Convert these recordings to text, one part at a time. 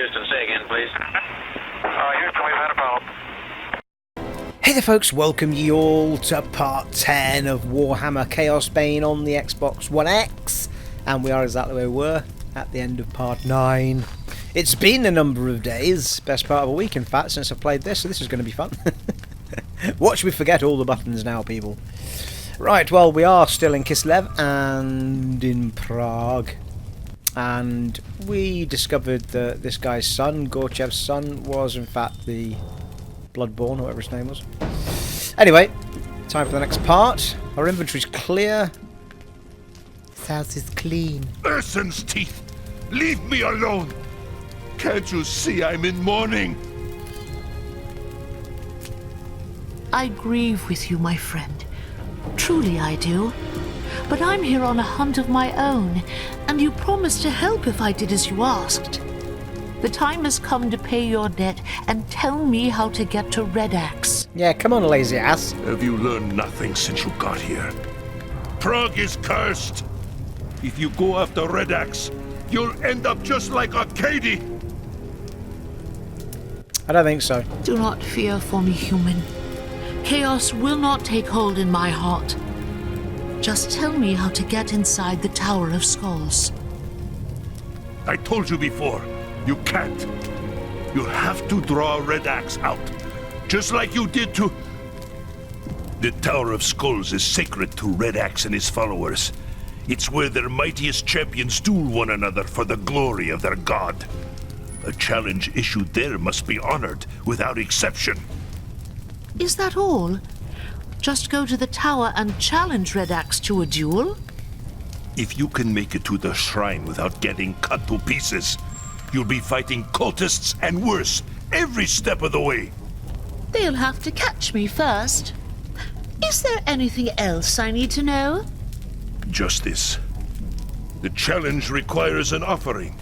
Houston, say again, please. Houston, we've had a problem. Hey there folks, welcome you all to part 10 of Warhammer Chaosbane on the Xbox One X, and we are exactly where we were at the end of part 9. It's been a number of days, best part of a week in fact, since I've played this, so this is going to be fun. Watch me forget all the buttons now, people. Right, well, we are still in Kislev and in Prague, and we discovered that this guy's son, Gorchev's son, was in fact the Bloodborne, or whatever his name was. Anyway, time for the next part. Our inventory's clear. This house is clean. Urson's teeth! Leave me alone! Can't you see I'm in mourning? I grieve with you, my friend. Truly I do. But I'm here on a hunt of my own, and you promised to help if I did as you asked. The time has come to pay your debt and tell me how to get to Redaxe. Yeah, come on, lazy ass. Have you learned nothing since you got here? Prague is cursed! If you go after Redaxe, you'll end up just like Arcady! I don't think so. Do not fear for me, human. Chaos will not take hold in my heart. Just tell me how to get inside the Tower of Skulls. I told you before, you can't. You have to draw Redaxe out, just like you did to... The Tower of Skulls is sacred to Redaxe and his followers. It's where their mightiest champions duel one another for the glory of their god. A challenge issued there must be honored without exception. Is that all? Just go to the tower and challenge Redaxe to a duel? If you can make it to the shrine without getting cut to pieces, you'll be fighting cultists and worse every step of the way. They'll have to catch me first. Is there anything else I need to know? Just this. The challenge requires an offering.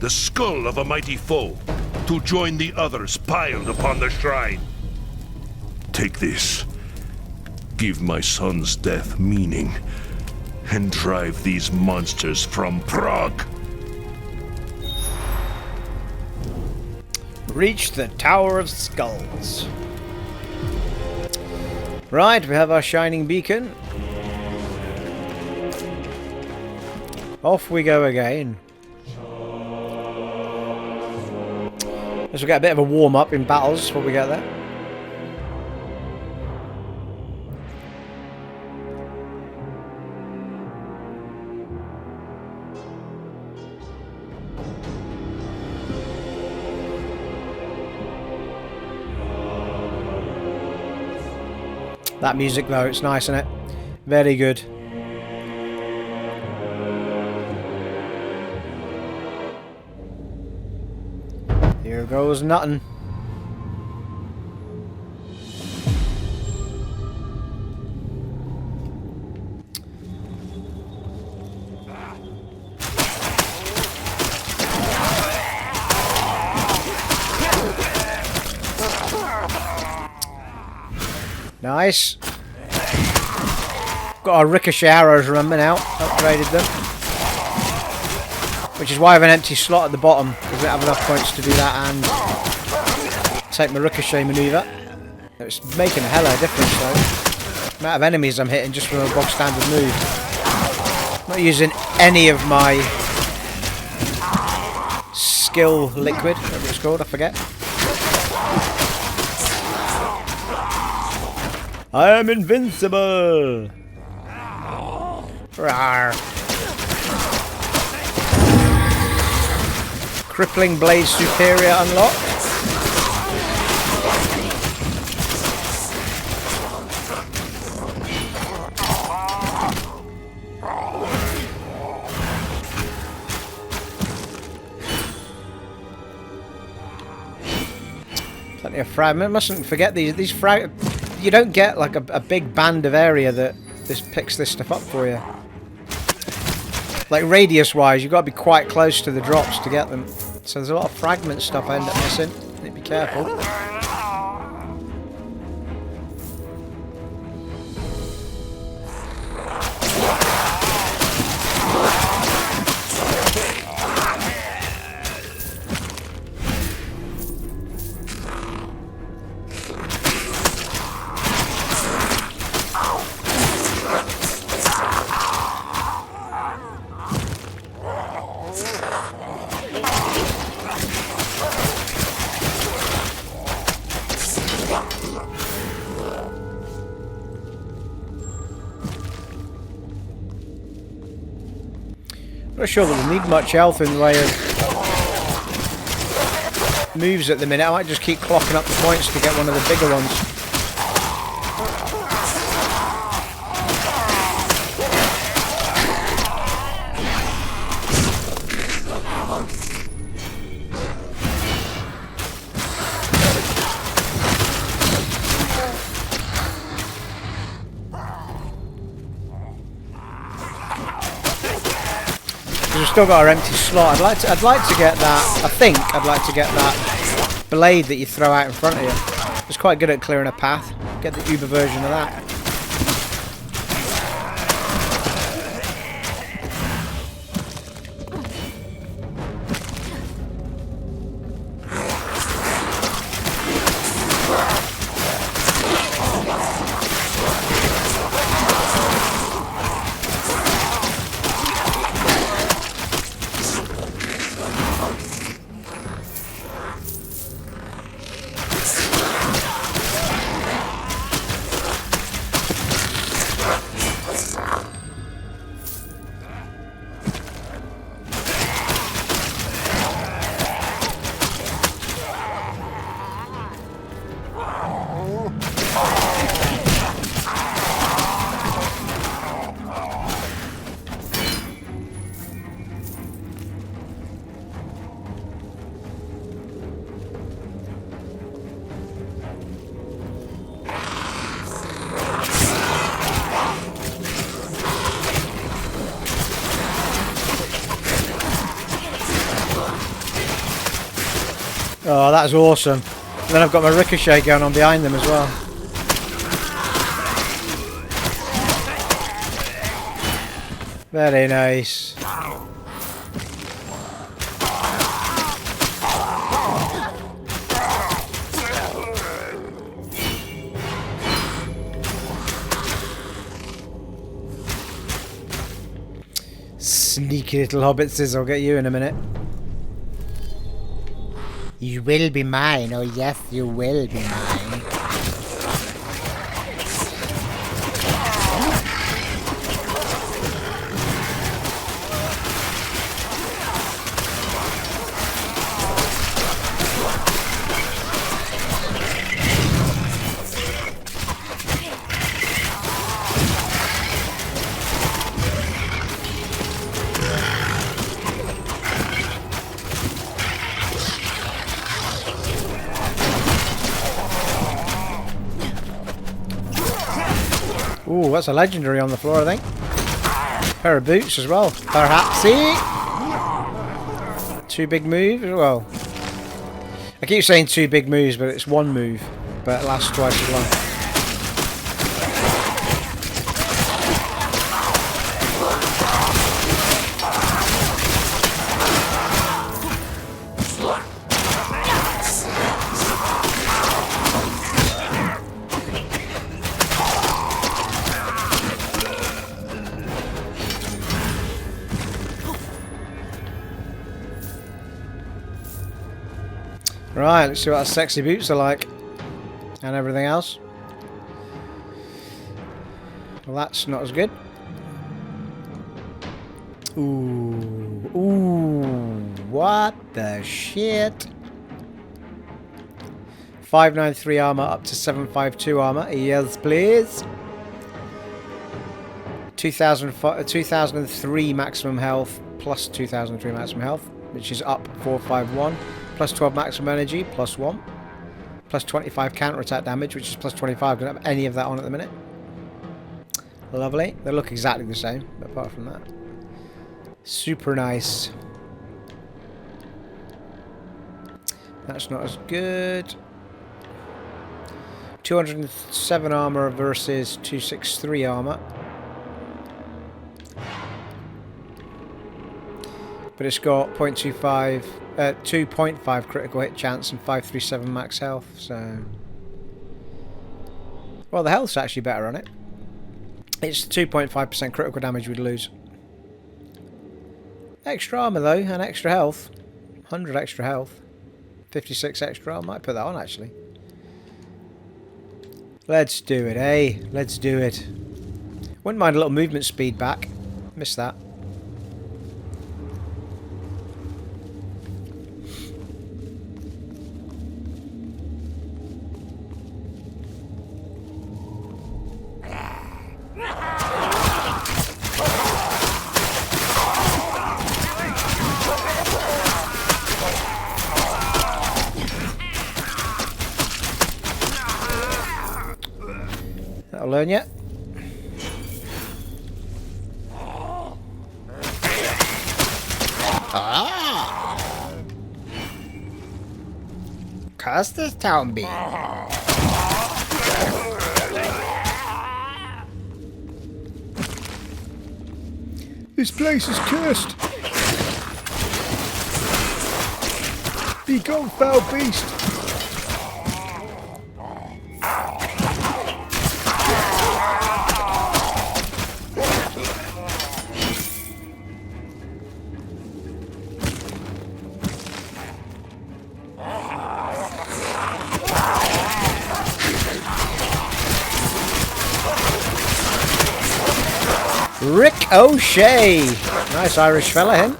The skull of a mighty foe to join the others piled upon the shrine. Take this. Give my son's death meaning, and drive these monsters from Prague. Reach the Tower of Skulls. Right, we have our shining beacon. Off we go again. As we get a bit of a warm-up in battles before we get there. That music though, it's nice, isn't it? Very good. Here goes nothing. Nice. Got our ricochet arrows, remember now. Upgraded them. Which is why I have an empty slot at the bottom, because I don't have enough points to do that and take my ricochet manoeuvre. It's making a hell of a difference though. The amount of enemies I'm hitting just from a bog standard move. I'm not using any of my skill liquid, whatever it's called, I forget. I am invincible! Rawr. Crippling Blade Superior unlocked. Plenty of fragment. Mustn't forget these frag. You don't get like a big band of area that this picks this stuff up for you. Like radius wise, you've got to be quite close to the drops to get them. So there's a lot of fragment stuff I end up missing. Need to be careful. Not sure that we need much health in the way of moves at the minute. I might just keep clocking up the points to get one of the bigger ones. We've still got our empty slot. I'd like to get that. I think I'd like to get that blade that you throw out in front of you. It's quite good at clearing a path. Get the Uber version of that. Oh, that's awesome. And then I've got my ricochet going on behind them as well. Very nice. Sneaky little hobbitses, I'll get you in a minute. You will be mine. Oh yes, you will be mine. Ooh, that's a legendary on the floor, I think. Pair of boots as well. Perhaps. Two big moves. Well, I keep saying two big moves, but it's one move. But it lasts twice as long. Right, let's see what our sexy boots are like. And everything else. Well, that's not as good. Ooh. Ooh. What the shit? 593 armor up to 752 armor. Yes, please. 2003 maximum health plus 2003 maximum health, which is up 451. Plus 12 maximum energy, plus 1. Plus 25 counter-attack damage, which is plus 25. Don't have any of that on at the minute. Lovely. They look exactly the same, but apart from that. Super nice. That's not as good. 207 armor versus 263 armor. But it's got 0.25... 2.5 critical hit chance and 537 max health, so... Well, the health's actually better on it. It's 2.5% critical damage we'd lose. Extra armor, though, and extra health. 100 extra health. 56 extra. I might put that on, actually. Let's do it, eh? Let's do it. Wouldn't mind a little movement speed back. Missed that. following you. Ah! Curse this town bee. This place is cursed. Be gone, foul beast. Rick O'Shea. Nice Irish fella, him.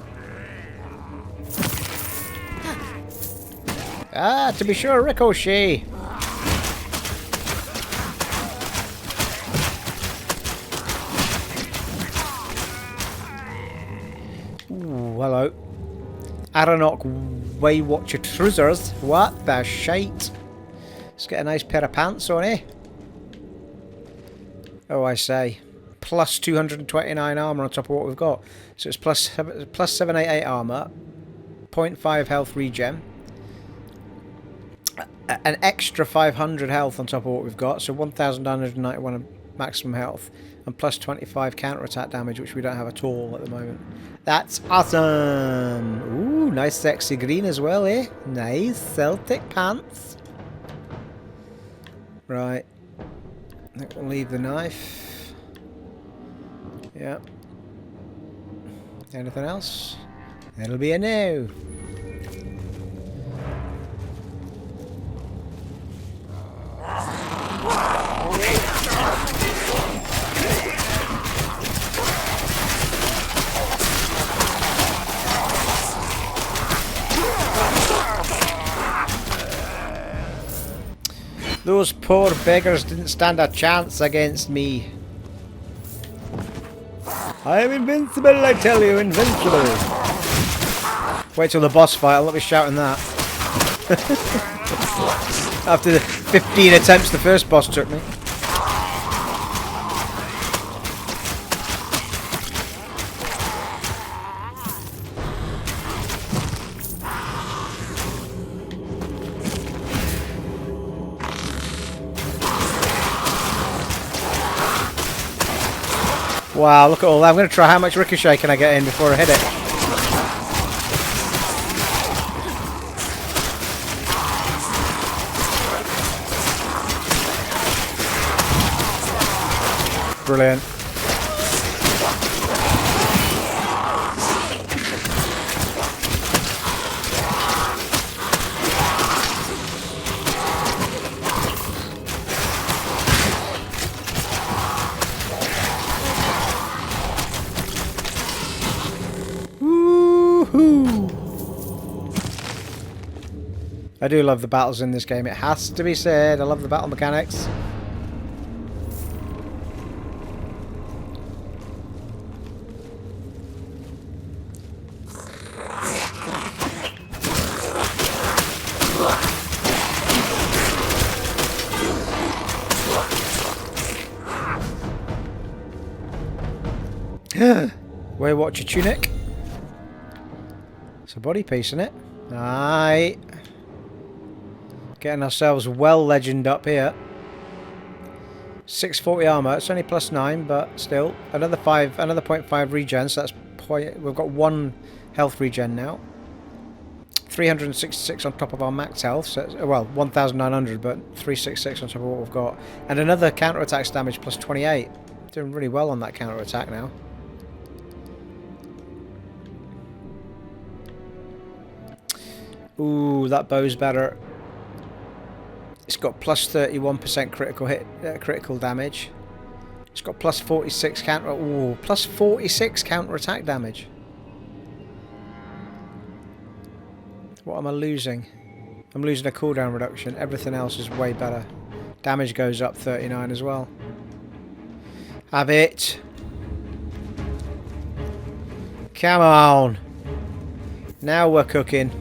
Ah, to be sure, Rick O'Shea. Ooh, hello. Aranok Waywatcher trousers. What the shite? Let's get a nice pair of pants on, eh? Oh, I say. Plus 229 armor on top of what we've got. So it's plus 788 armor, 0.5 health regen, an extra 500 health on top of what we've got, so 1,991 maximum health, and plus 25 counter-attack damage, which we don't have at all at the moment. That's awesome! Ooh, nice sexy green as well, eh? Nice Celtic pants. Right. I think we'll leave the knife. Yeah. Anything else? It'll be a no. Those poor beggars didn't stand a chance against me. I am invincible, I tell you, invincible. Wait till the boss fight, I'll not be shouting that. After the 15 attempts the first boss took me. Wow, look at all that. I'm going to try how much ricochet can I get in before I hit it. Brilliant. I do love the battles in this game, it has to be said. I love the battle mechanics. Waywatcher tunic. It's a body piece, isn't it? Aye. Getting ourselves well legend up here. 640 armor. It's only plus 9, but still another 0.5 regen. So that's we've got 1 health regen now. 366 on top of our max health. So it's, well, 1,900, but 366 on top of what we've got, and another counter-attack damage plus 28. Doing really well on that counter-attack now. Ooh, that bow's better. It's got plus 31% critical hit, critical damage. It's got plus 46 plus 46 counter attack damage. What am I losing? I'm losing a cooldown reduction. Everything else is way better. Damage goes up 39 as well. Have it. Come on. Now we're cooking.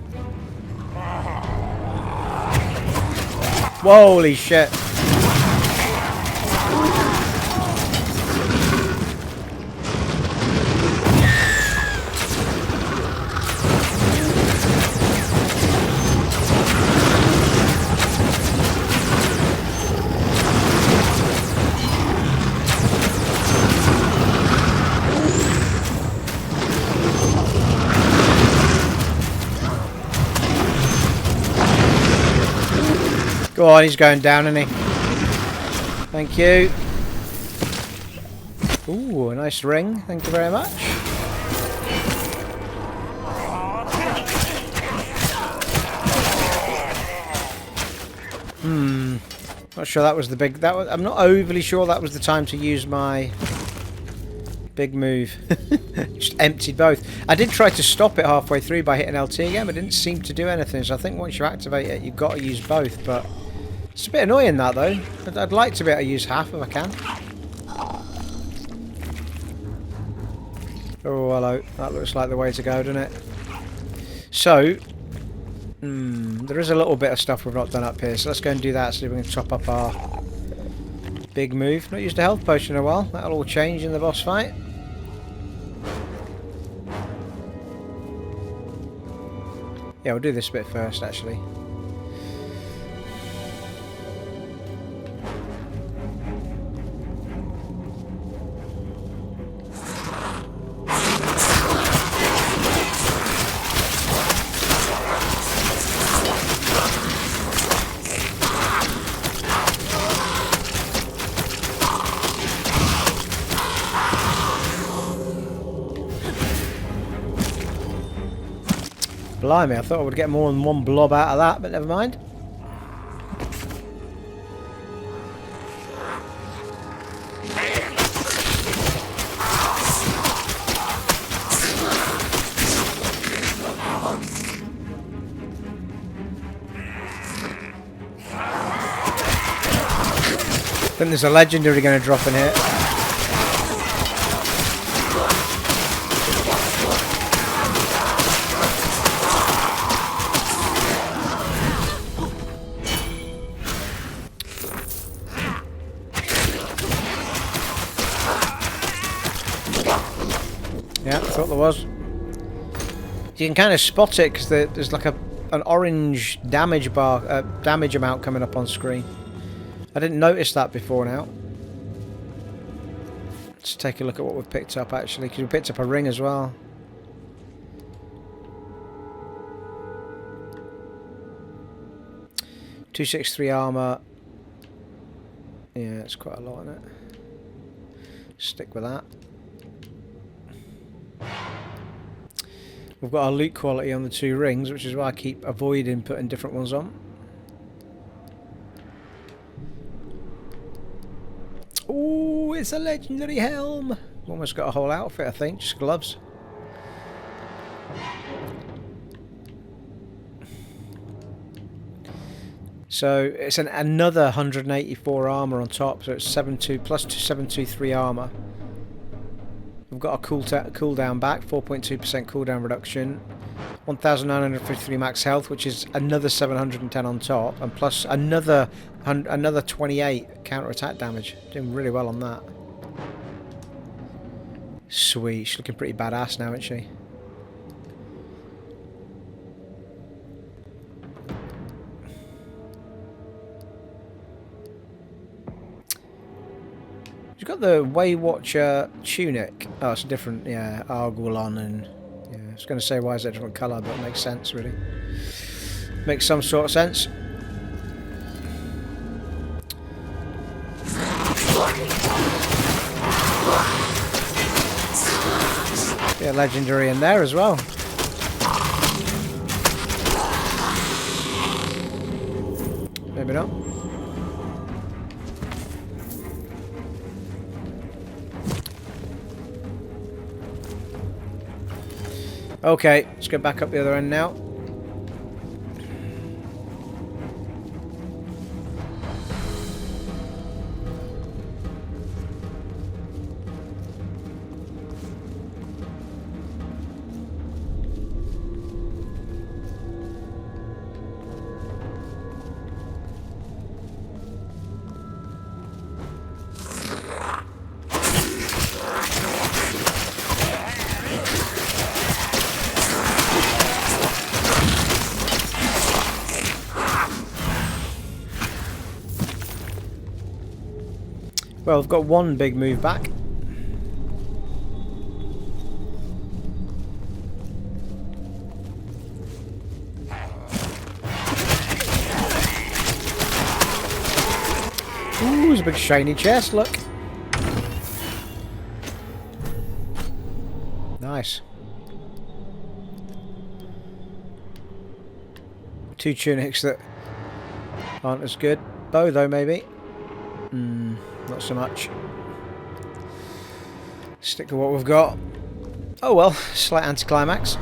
Holy shit. Go on, he's going down, isn't he? Thank you. Ooh, a nice ring. Thank you very much. Not sure that was the big... I'm not overly sure that was the time to use my big move. Just emptied both. I did try to stop it halfway through by hitting LT again, but it didn't seem to do anything. So I think once you activate it, you've got to use both. But it's a bit annoying that, though. I'd like to be able to use half if I can. Oh, hello. That looks like the way to go, doesn't it? So... there is a little bit of stuff we've not done up here, so let's go and do that so we can top up our big move. Not used a health potion in a while. That'll all change in the boss fight. Yeah, we'll do this bit first, actually. Blimey, I thought I would get more than one blob out of that, but never mind. I think there's a legendary going to drop in here. Yeah, I thought there was. You can kind of spot it because there's like an orange damage bar, damage amount coming up on screen. I didn't notice that before now. Let's take a look at what we've picked up actually, because we picked up a ring as well. .263 armor. Yeah, it's quite a lot, isn't it? Stick with that. We've got our loot quality on the 2 rings, which is why I keep avoiding putting different ones on. Oh, it's a legendary helm! Almost got a whole outfit, I think, just gloves. So it's another 184 armor on top, so it's 72 plus 723 armor. We've got a cooldown back, 4.2% cooldown reduction, 1,953 max health, which is another 710 on top, and plus another 28 counter-attack damage. Doing really well on that. Sweet, she's looking pretty badass now, isn't she? She's got the Waywatcher tunic. Oh, it's a different, yeah, Arguelon, and yeah, I was going to say why is it a different colour, but it makes sense, really. Makes some sort of sense. Yeah, legendary in there as well. Maybe not. Okay, let's go back up the other end now. Well, we've got one big move back. there's a big shiny chest, look. Nice. 2 tunics that aren't as good. Bow though, maybe. Not so much. Stick to what we've got. Oh well, slight anticlimax.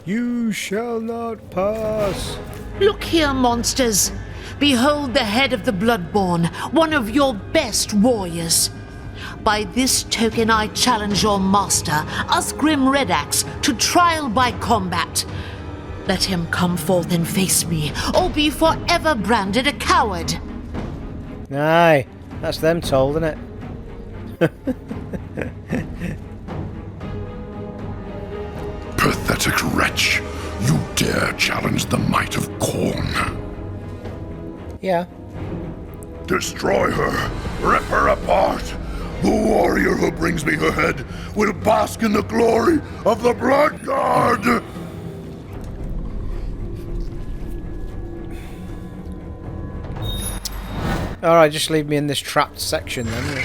You shall not pass. Look here, monsters. Behold the head of the Bloodborne, one of your best warriors. By this token I challenge your master, Uthgrim Redaxe, to trial by combat. Let him come forth and face me, or be forever branded a coward. Aye, that's them told, isn't it? Pathetic wretch! You dare challenge the might of Khorne? Yeah. Destroy her! Rip her apart! The warrior who brings me her head will bask in the glory of the Blood God! Alright, just leave me in this trapped section then.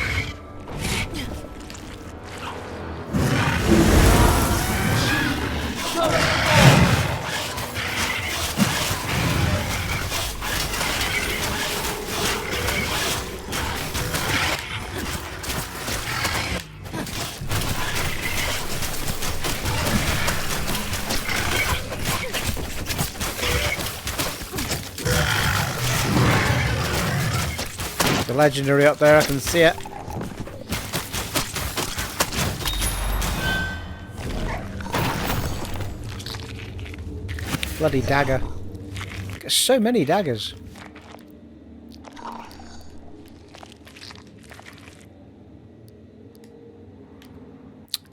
The legendary up there, I can see it. Bloody dagger. Got so many daggers.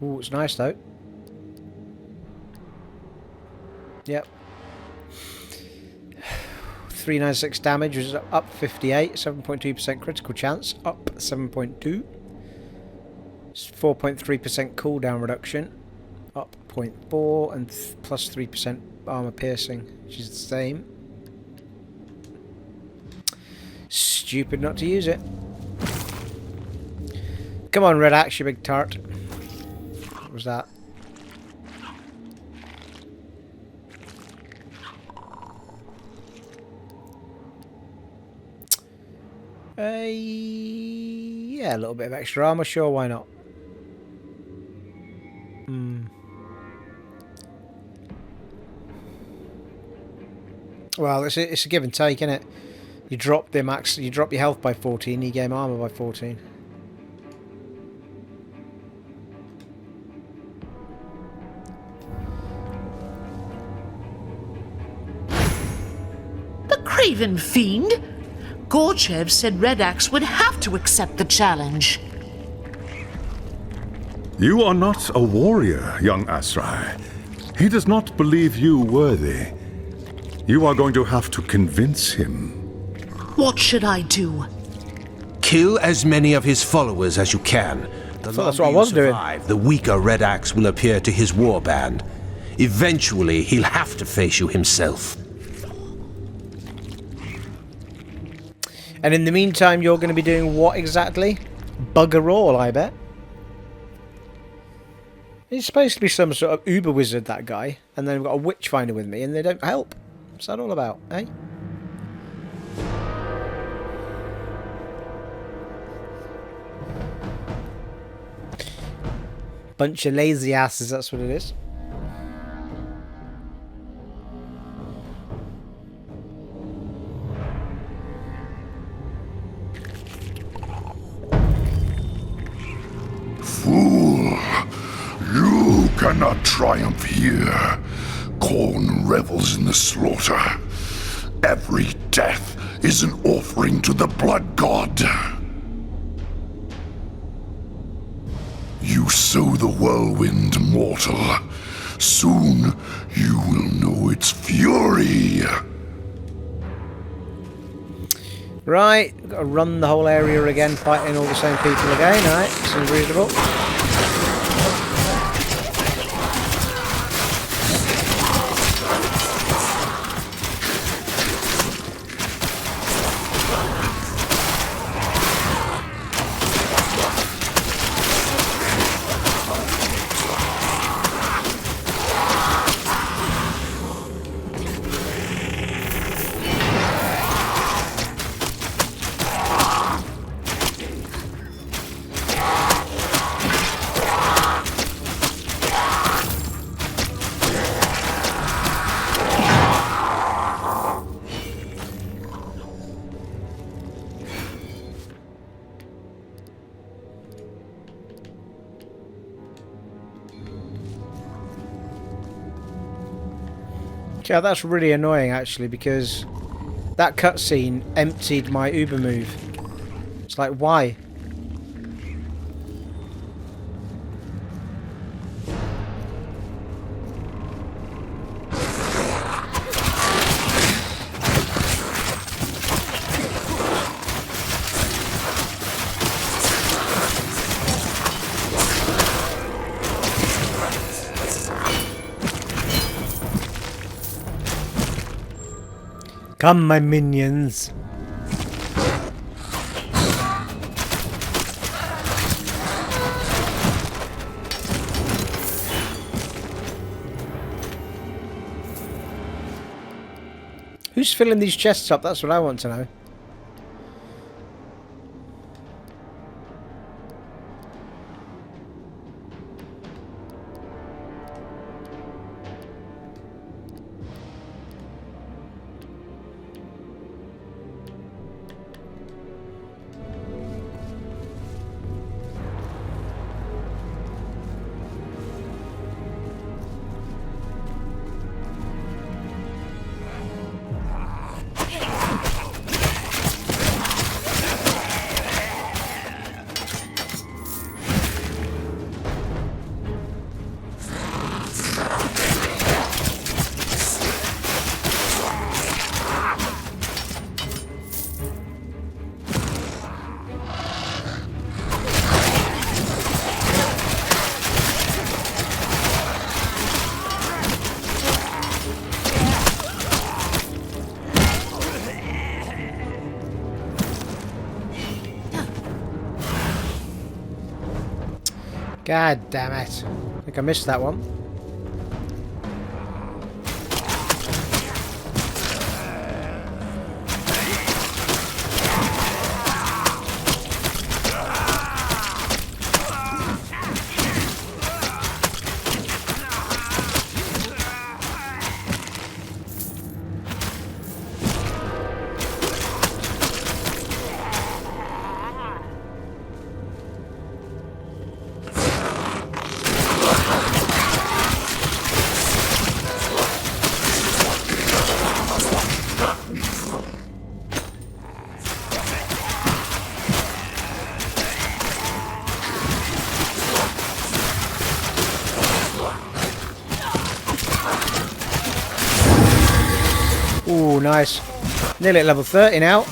Ooh, it's nice though. Yep. 396 damage, which is up 58, 7.2% critical chance, up 7.2. 4.3% cooldown reduction, up 0.4, and plus 3% armor piercing, which is the same. Stupid not to use it. Come on, Redaxe, you big tart. What was that? Yeah, a little bit of extra armor, sure, why not? Well, it's a give and take, isn't it? You drop the max, you drop your health by 14, you gain armor by 14. The craven fiend! Gorchev said Redaxe would have to accept the challenge. You are not a warrior, young Asrai. He does not believe you worthy. You are going to have to convince him. What should I do? Kill as many of his followers as you can. The That's longer what I you was doing. survive, the weaker Redaxe will appear to his warband. Eventually, he'll have to face you himself. And in the meantime, you're going to be doing what exactly? Bugger all, I bet. He's supposed to be some sort of uber wizard, that guy. And then we've got a witchfinder with me, and they don't help. What's that all about, eh? Bunch of lazy asses, that's what it is. Fool! You cannot triumph here. Khorne revels in the slaughter. Every death is an offering to the blood god. You sow the whirlwind, mortal. Soon you will know its fury. Right, got to run the whole area again, fighting all the same people again. Alright, seems reasonable. Yeah, that's really annoying actually, because that cutscene emptied my Uber move. It's like, why? Come, my minions. Who's filling these chests up? That's what I want to know. God damn it. I think I missed that one. Ooh, nice. Nearly at level 30 now.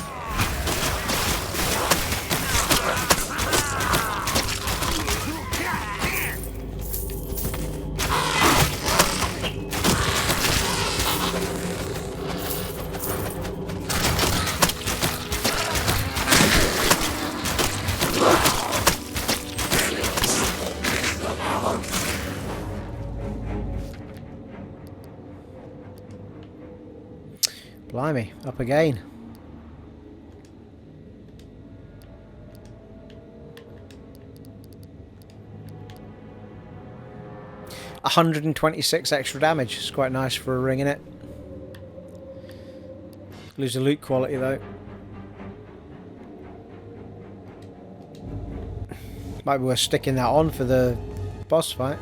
Blimey, up again. $126 extra damage. It's quite nice for a ring, innit? Lose the loot quality though. Might be worth sticking that on for the boss fight.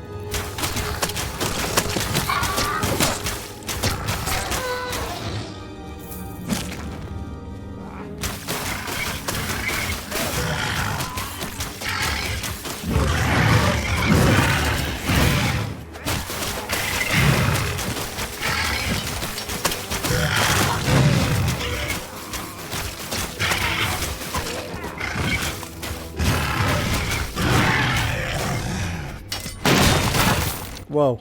Whoa.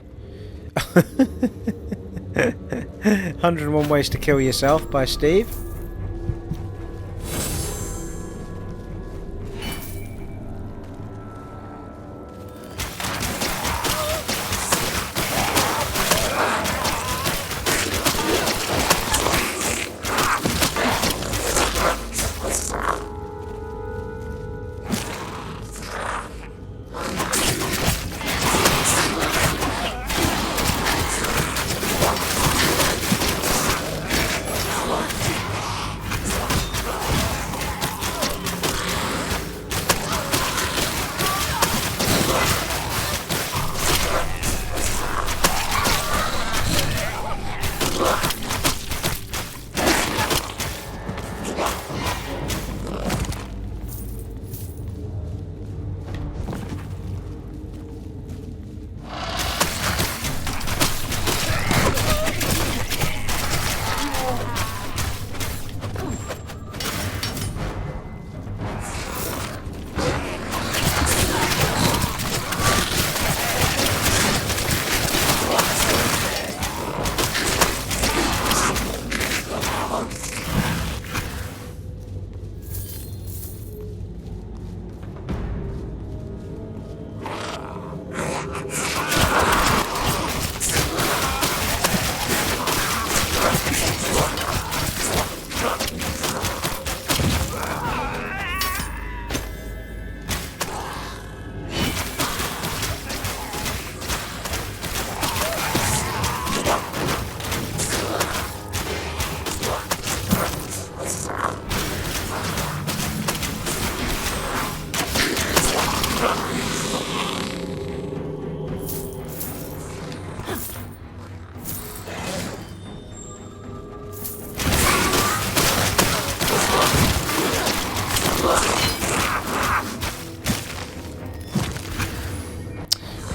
101 Ways to Kill Yourself by Steve.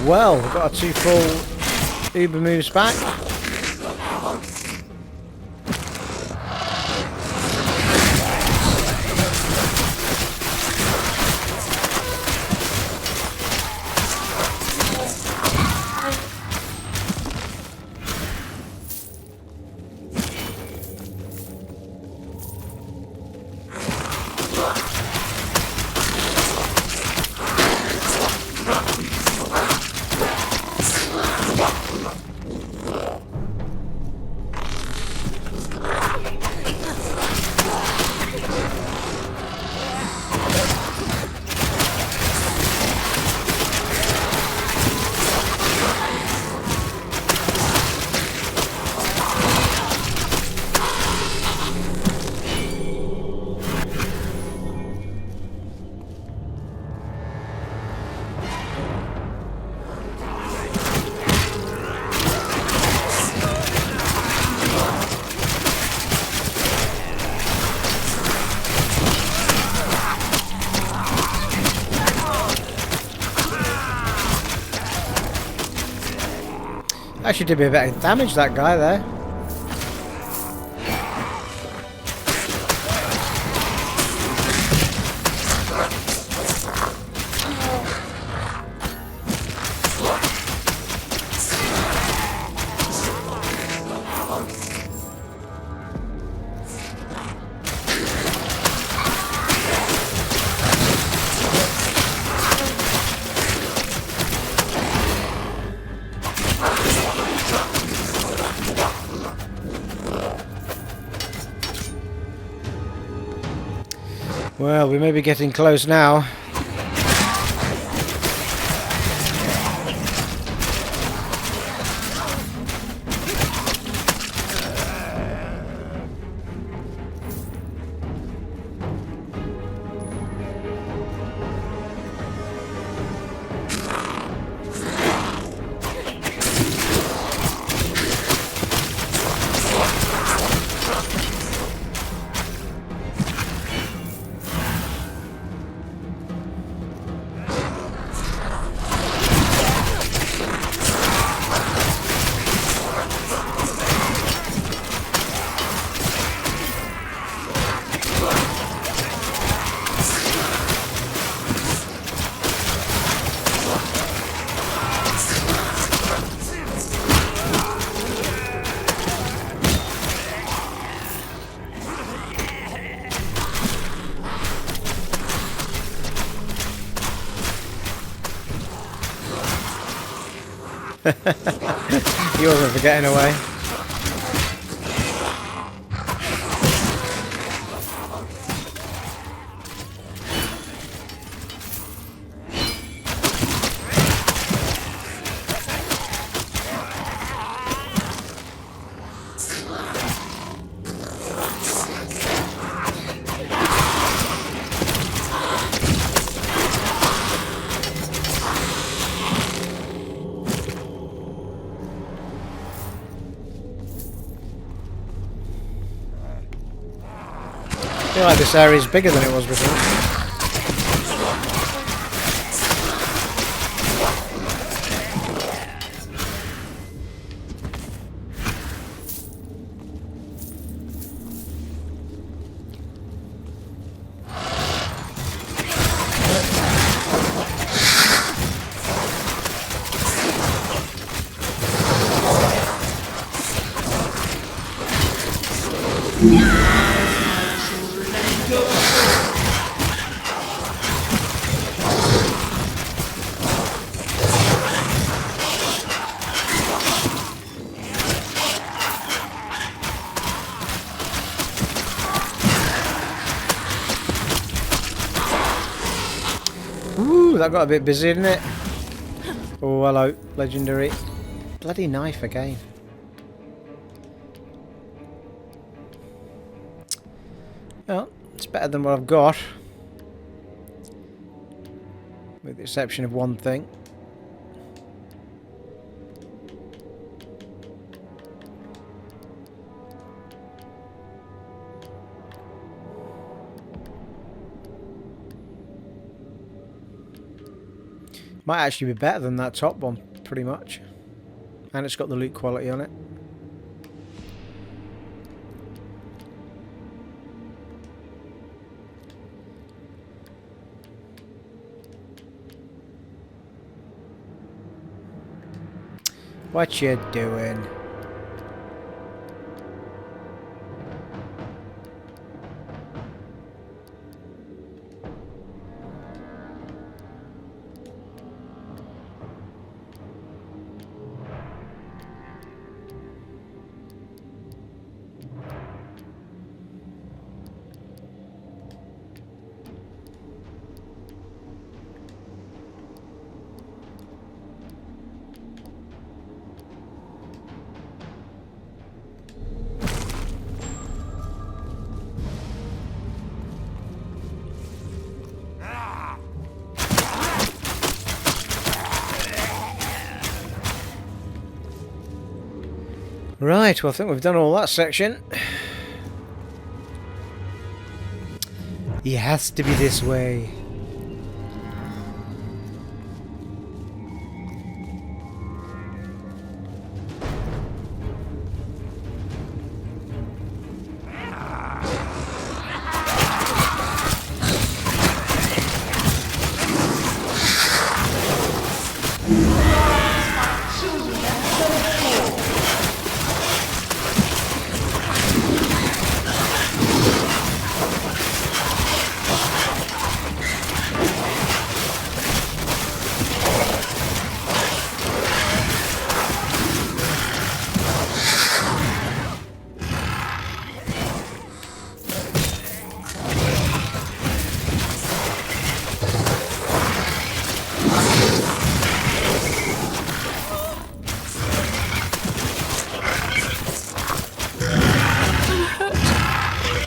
Well, we've got our 2 full Uber moves back. Actually did me a bit of damage, that guy there. Well, we may be getting close now. He wasn't for getting away. I feel like this area is bigger than it was before. Ooh, that got a bit busy, didn't it? Oh, hello, legendary. Bloody knife again. Well, it's better than what I've got. With the exception of one thing. Might actually be better than that top one, pretty much. And it's got the loot quality on it. What you doing? Right, well I think we've done all that section. He has to be this way.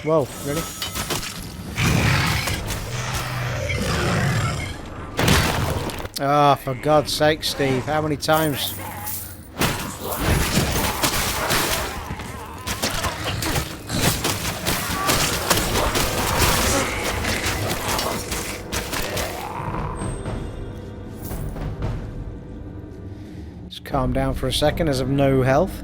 Whoa, really? Ah, oh, for God's sake, Steve, how many times? Just calm down for a second as I've no health.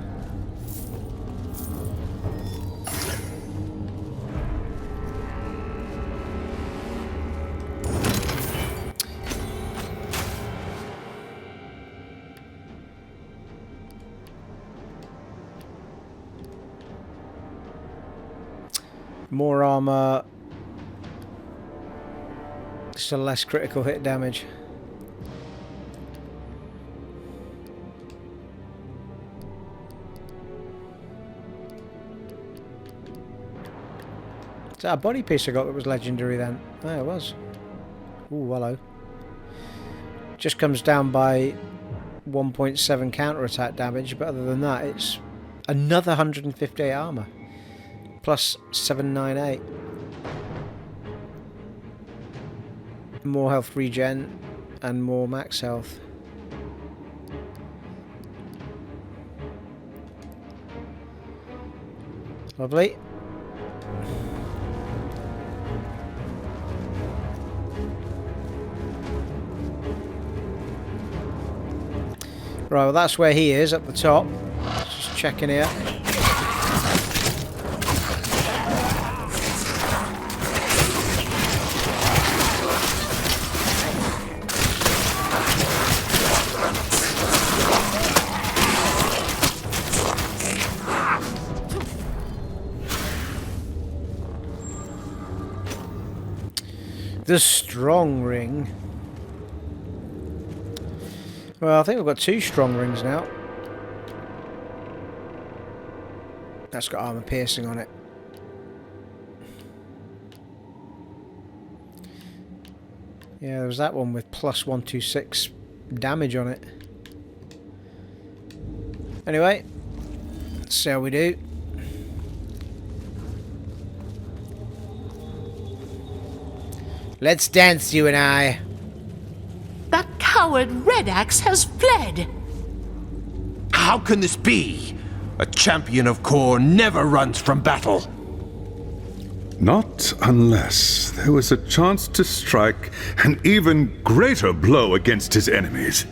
More armor, still less critical hit damage. that a body piece I got that was legendary then? Oh, it was. Ooh, hello. Just comes down by 1.7 counter-attack damage, but other than that, it's another 158 armor. Plus 798. More health regen and more max health. Lovely. Right, well that's where he is, at the top. Just checking here. The strong ring. Well, I think we've got 2 strong rings now. That's got armor piercing on it. Yeah, there was that one with plus 126 damage on it. Anyway, let's see how we do. Let's dance, you and I. That coward Redaxe has fled! How can this be? A champion of Khorne never runs from battle. Not unless there was a chance to strike an even greater blow against his enemies.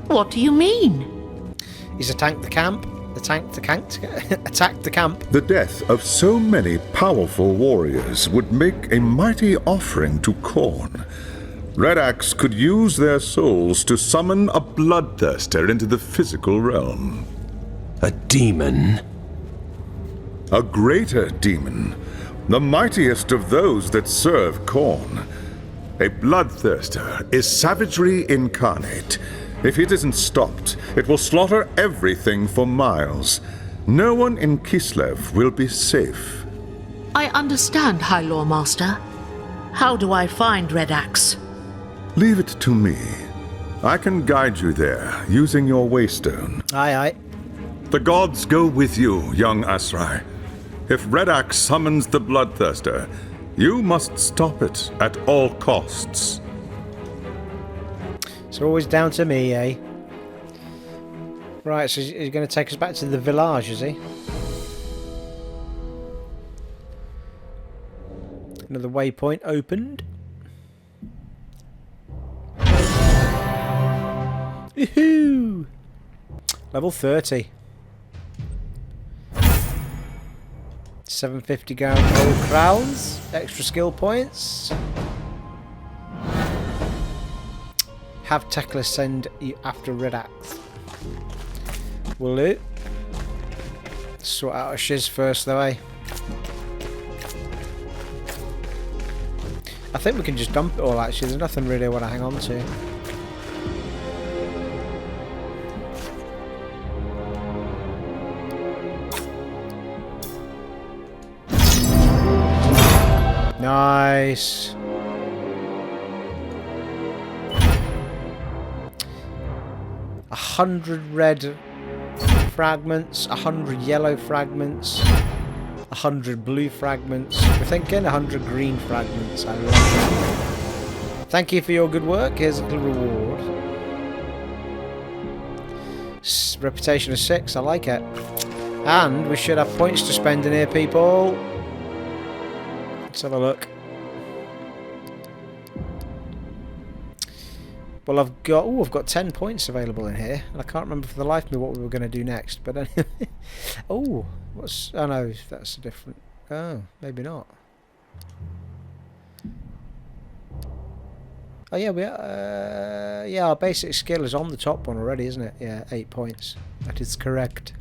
What do you mean? He's attacked the camp. Attacked the camp. The death of so many powerful warriors would make a mighty offering to Khorne. Redaxe could use their souls to summon a bloodthirster into the physical realm. A demon? A greater demon, the mightiest of those that serve Khorne. A bloodthirster is savagery incarnate. If it isn't stopped, it will slaughter everything for miles. No one in Kislev will be safe. I understand, High Lore Master. How do I find Redaxe? Leave it to me. I can guide you there, using your waystone. Aye, aye. The gods go with you, young Asrai. If Redaxe summons the bloodthirster, you must stop it at all costs. It's always down to me, eh? Right, so he's going to take us back to the village, is he? Another waypoint opened. Woohoo! Level 30. 750 gold crowns. Extra skill points. Have Tekla send you after Redaxe. Will do. Sort out a shiz first though, eh? I think we can just dump it all actually, there's nothing really I want to hang on to. Nice. A 100 red fragments, 100 yellow fragments, 100 blue fragments. We're thinking 100 green fragments. I love it. Thank you for your good work. Here's a little reward. Reputation of 6. I like it. And we should have points to spend in here, people. Let's have a look. Well, I've got 10 points available in here, and I can't remember for the life of me what we were going to do next. But anyway, oh no, that's a different. Oh, maybe not. Oh yeah, yeah, our basic skill is on the top one already, isn't it? Yeah, 8 points. That is correct.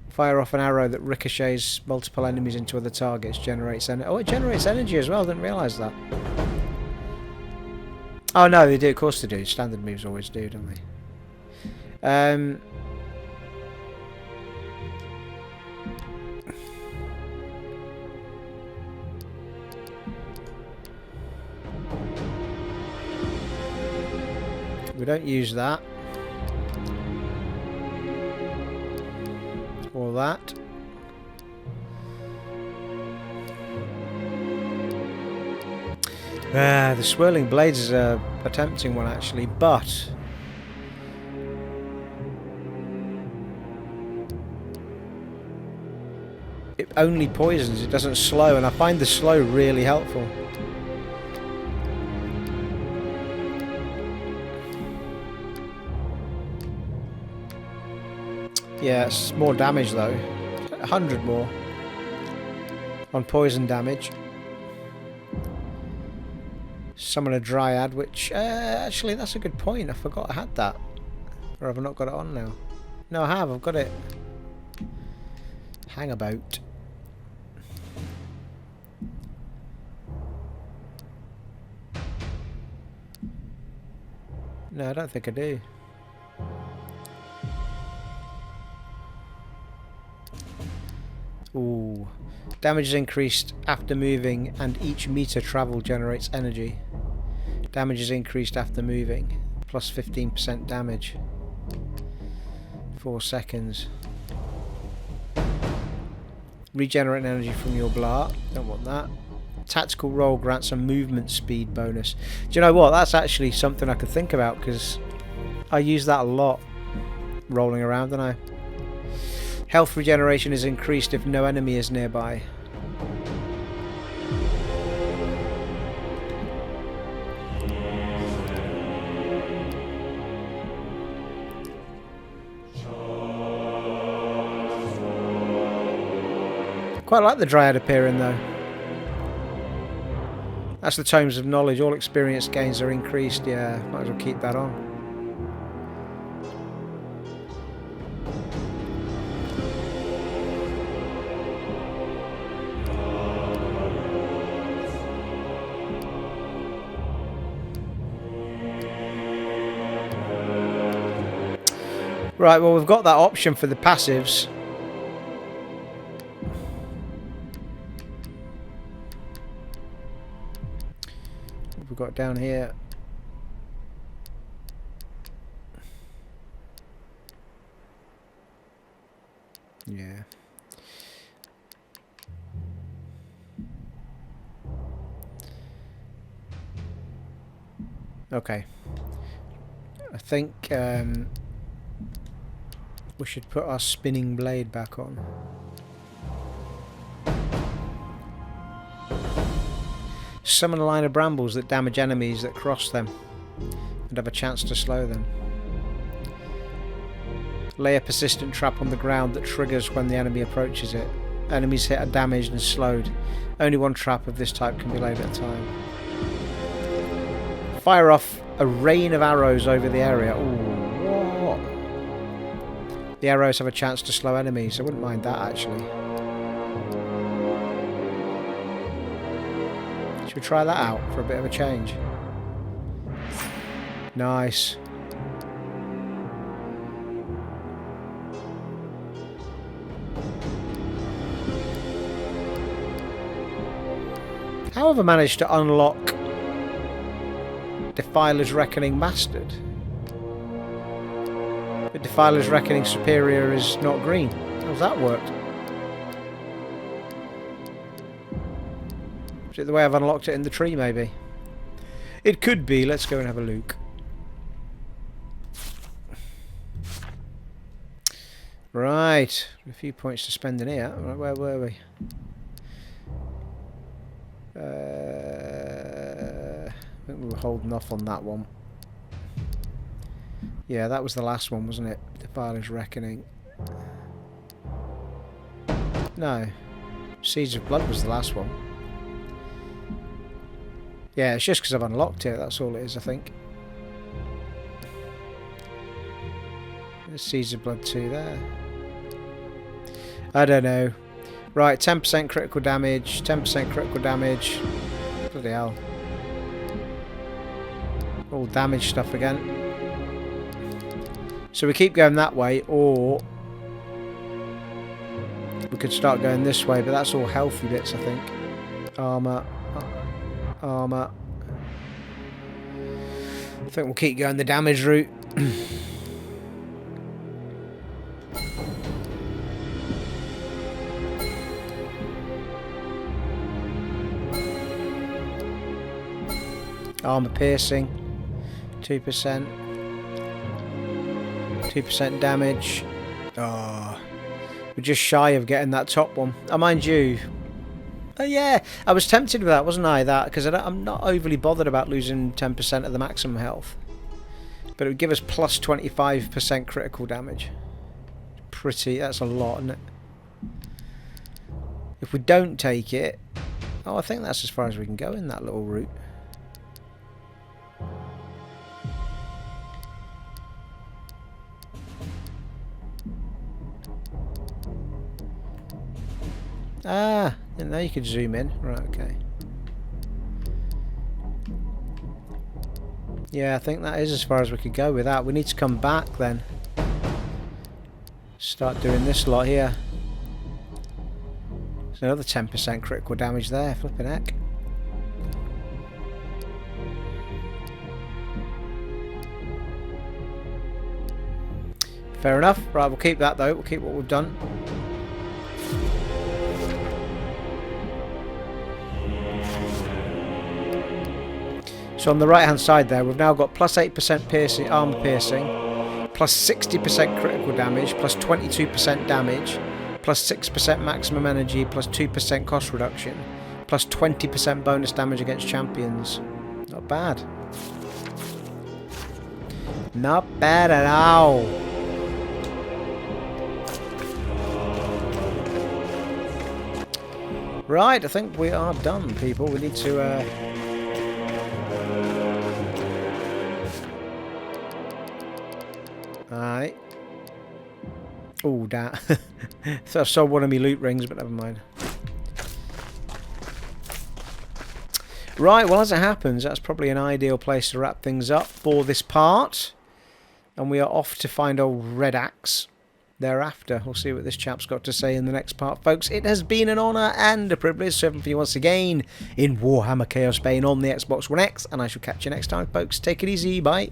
Fire off an arrow that ricochets multiple enemies into other targets. Generates energy. Oh, it generates energy as well. Didn't realise that. Oh no, they do. Of course they do. Standard moves always do, don't they? We don't use that. Or that. The swirling blades is a tempting one actually, but it only poisons, it doesn't slow, and I find the slow really helpful. Yeah, it's more damage though. 100 more on poison damage. Summon a Dryad, which actually that's a good point. I forgot I had that. Or have I not got it on now? No, I have. I've got it. Hang about. No, I don't think I do. Ooh. Damage is increased after moving, and each meter travel generates energy. Damage is increased after moving, plus 15% damage. 4 seconds. Regenerate energy from your blah. Don't want that. Tactical roll grants a movement speed bonus. Do you know what? That's actually something I could think about, because I use that a lot rolling around, don't I? Health regeneration is increased if no enemy is nearby. Quite like the Dryad appearing though. That's the Tomes of Knowledge. All experience gains are increased. Yeah, might as well keep that on. Right, well we've got that option for the passives. What have we got down here? Yeah. Okay. I think we should put our spinning blade back on. Summon a line of brambles that damage enemies that cross them and have a chance to slow them. Lay a persistent trap on the ground that triggers when the enemy approaches it. Enemies hit are damaged and slowed. Only one trap of this type can be laid at a time. Fire off a rain of arrows over the area. Ooh. The arrows have a chance to slow enemies. I wouldn't mind that actually. Should we try that out for a bit of a change? Nice. How have I managed to unlock Defiler's Reckoning Mastered? But Defiler's Reckoning Superior is not green. How's that worked? Is it the way I've unlocked it in the tree, maybe? It could be. Let's go and have a look. Right. A few points to spend in here. Where were we? I think we were holding off on that one. Yeah, that was the last one, wasn't it? Defiler's Reckoning. No. Seeds of Blood was the last one. Yeah, it's just because I've unlocked it, that's all it is, I think. There's Seeds of Blood 2 there. I don't know. Right, 10% critical damage, 10% critical damage. Bloody hell. All damage stuff again. So we keep going that way, or we could start going this way, but that's all healthy bits, I think. Armour. Armour. I think we'll keep going the damage route. Armor piercing, 2%. 2% damage. Oh, we're just shy of getting that top one. Mind you, yeah, I was tempted with that, wasn't I? That because I'm not overly bothered about losing 10% of the maximum health, but it would give us plus 25% critical damage. That's a lot, isn't it? If we don't take it, oh, I think that's as far as we can go in that little route. Ah, and now you could zoom in. Right, okay. Yeah, I think that is as far as we could go with that. We need to come back then. Start doing this lot here. There's another 10% critical damage there. Flipping heck. Fair enough. Right, we'll keep that though. We'll keep what we've done. So on the right hand side there, we've now got plus 8% piercing, armor piercing, plus 60% critical damage, plus 22% damage, plus 6% maximum energy, plus 2% cost reduction, plus 20% bonus damage against champions. Not bad. Not bad at all. Right, I think we are done, people. We need to... Alright. Oh, that. So I saw one of my loot rings, but never mind. Right, well, as it happens, that's probably an ideal place to wrap things up for this part. And we are off to find old Redaxe thereafter. We'll see what this chap's got to say in the next part, folks. It has been an honour and a privilege serving for you once again in Warhammer Chaosbane on the Xbox One X, and I shall catch you next time, folks. Take it easy, bye.